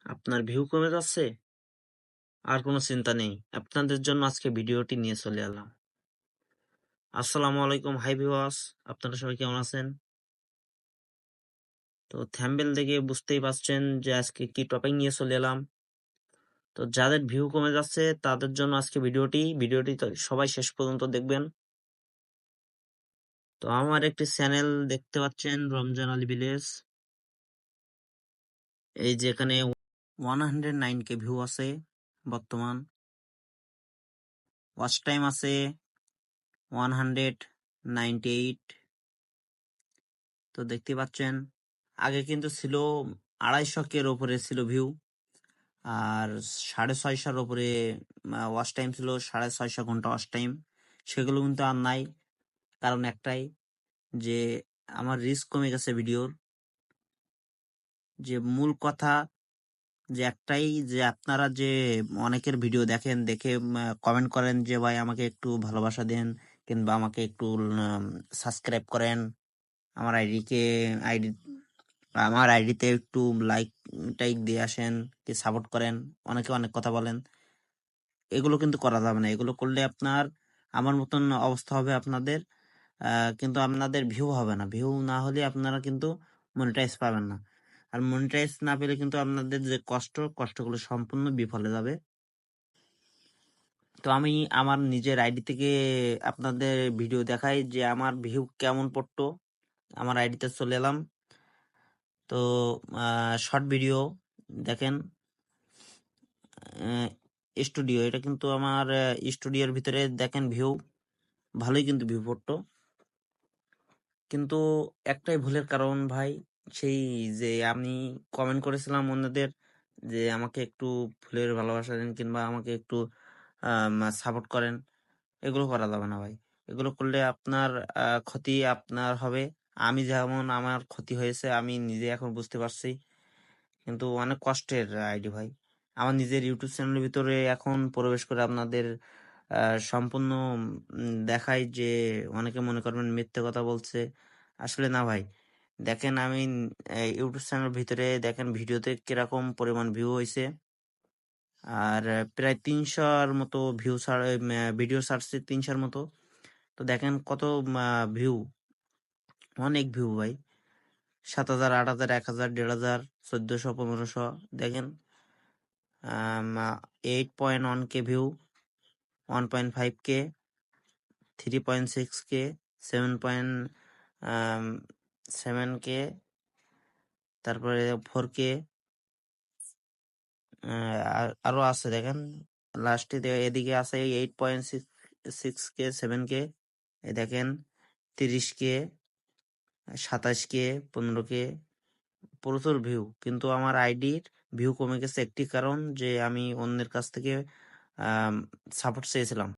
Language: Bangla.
আপনার ভিউ কমে যাচ্ছে? আর কোনো চিন্তা নেই। আপনাদের জন্য আজকে ভিডিওটি নিয়ে চলে এলাম। আসসালামু আলাইকুম, হাই ভিউয়ার্স। আপনারা সবাই কেমন আছেন? তো থাম্বনেল দেখে বুঝতেই পারছেন যে আজকে কি টপিক নিয়ে চলে এলাম। তো যাদের ভিউ কমে যাচ্ছে তাদের জন্য আজকে ভিডিওটি তো সবাই শেষ পর্যন্ত দেখবেন। তো আমার একটি চ্যানেল দেখতে পাচ্ছেন, রমজান আলী ভিলেজ। এই যে এখানে 109K ভিউ আছে বর্তমান। ওয়াচ টাইম আছে 198। তো দেখতে পাচ্ছেন আগে কিন্তু ছিল 250K-র উপরে ছিল ভিউ, আর 650-র উপরে ওয়াচ টাইম ছিল, 650 ঘন্টা ওয়াচ টাইম। সেগুলো কিন্তু আর নাই, কারণ একটাই, যে আমার রিস্ক কমে গেছে ভিডিওর। যে মূল কথা যে একটাই, যে আপনারা যে অনেকের ভিডিও দেখেন, দেখে কমেন্ট করেন যে ভাই আমাকে একটু ভালোবাসা দেন, কিংবা আমাকে একটু সাবস্ক্রাইব করেন, আমার আইডি আমার আইডিতে একটু লাইক টাইক দিয়ে আসেন, কি সাপোর্ট করেন, অনেকে অনেক কথা বলেন। এগুলো কিন্তু করা যাবে না। এগুলো করলে আপনার আমার মতন অবস্থা হবে আপনাদের, কিন্তু আপনাদের ভিউ হবে না। ভিউ না হলে আপনারা কিন্তু মনিটাইজ পাবেন না। আর মনিটাইজ না পেলে কিন্তু আপনাদের যে কষ্টগুলো সম্পূর্ণ বিফলে যাবে। তো আমি আমার নিজের আইডি থেকে আপনাদের ভিডিও দেখাই যে আমার ভিউ কেমন পড়তো। আমার আইডিতে চলে এলাম। তো শর্ট ভিডিও দেখেন, স্টুডিও, এটা কিন্তু আমার স্টুডিওর ভিতরে দেখেন ভিউ ভালোই কিন্তু ভিউ পড়তো। কিন্তু একটাই ভুলের কারণ ভাই, সেই যে আমি কমেন্ট করেছিলাম অন্যদের যে আমাকে একটু ফুলের ভালোবাসা দেন, কিংবা আমাকে একটু সাপোর্ট করেন। এগুলো করা যাবে না ভাই। এগুলো করলে আপনার ক্ষতি আপনার হবে। আমি যেমন আমার ক্ষতি হয়েছে আমি নিজে এখন বুঝতে পারছি, কিন্তু অনেক কষ্টের আইডি ভাই। আমার নিজের ইউটিউব চ্যানেলের ভিতরে এখন প্রবেশ করে আপনাদের সম্পূর্ণ দেখাই যে অনেকে মনে করবেন মিথ্যে কথা বলছে। আসলে না ভাই, দেখেন আমি ইউটিউব চ্যানেলের ভিতরে দেখেন ভিডিওতে কিরকম পরিমাণ ভিউ হয়েছে। আর প্রায় 300-র মতো ভিডিও ছাড়ছে, 300-র মতো। তো দেখেন কত ভিউ, অনেক ভিউ ভাই। 7,000, 8,000, 1,000, 1,500, 1,400, 1,500। দেখেন 8.1K view, 1.5K, 3.6K, 7.7K, তারপরে 4K, আরো আছে দেখেন লাস্টে। এদিকে আছে 8.6K, 7K, এই দেখেন 30K, 27K, 15K, প্রচুর ভিউ। কিন্তু আমার আইডির ভিউ কমে গেছে একটি কারণ, যে আমি অন্যের কাছ থেকে সাপোর্ট চেয়েছিলাম।